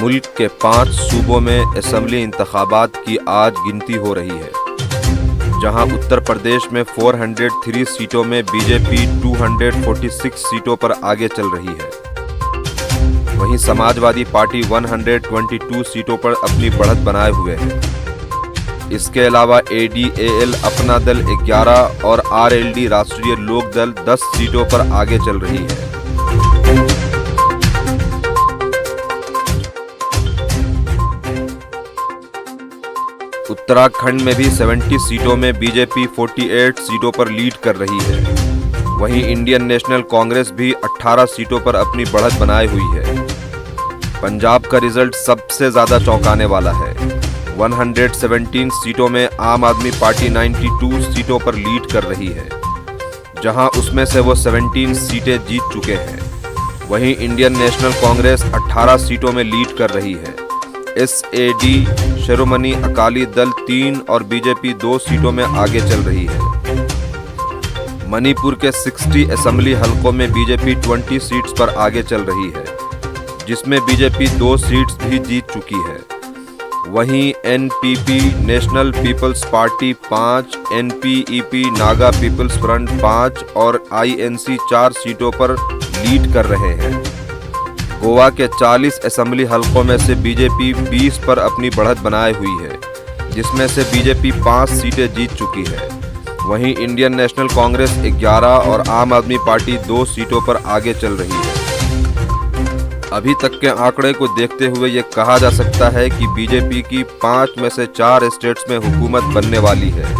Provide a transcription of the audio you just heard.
मुल्क के 5 सूबों में असेंबली इंतखाबात की आज गिनती हो रही है, जहां उत्तर प्रदेश में 403 सीटों में बीजेपी 246 सीटों पर आगे चल रही है। वहीं समाजवादी पार्टी 122 सीटों पर अपनी बढ़त बनाए हुए है। इसके अलावा ADAL अपना दल 11 और RLD राष्ट्रीय लोक दल 10 सीटों पर आगे चल रही है। उत्तराखंड में भी 70 सीटों में बीजेपी 48 सीटों पर लीड कर रही है। वहीं इंडियन नेशनल कांग्रेस भी 18 सीटों पर अपनी बढ़त बनाए हुई है। पंजाब का रिजल्ट सबसे ज्यादा चौंकाने वाला है। 117 सीटों में आम आदमी पार्टी 92 सीटों पर लीड कर रही है, जहां उसमें से वो 17 सीटें जीत चुके हैं। वहीं इंडियन नेशनल कांग्रेस 18 सीटों में लीड कर रही है। SAD शिरोमणि अकाली दल 3 और बीजेपी 2 सीटों में आगे चल रही है। मणिपुर के 60 असेंबली हलकों में बीजेपी 20 सीट्स पर आगे चल रही है, जिसमें बीजेपी 2 सीट्स भी जीत चुकी है। वहीं NPP national peoples party 5, NPEP Naga peoples front 5 और INC 4 सीटों पर लीड कर रहे हैं। गोवा के 40 असेंबली हलकों में से बीजेपी 20 पर अपनी बढ़त बनाए हुई है, जिसमें से बीजेपी 5 सीटें जीत चुकी है। वहीं इंडियन नेशनल कांग्रेस 11 और आम आदमी पार्टी 2 सीटों पर आगे चल रही है। अभी तक के आंकड़े को देखते हुए ये कहा जा सकता है कि बीजेपी की 5 में से 4 स्टेट्स में हुकूमत बनने वाली है।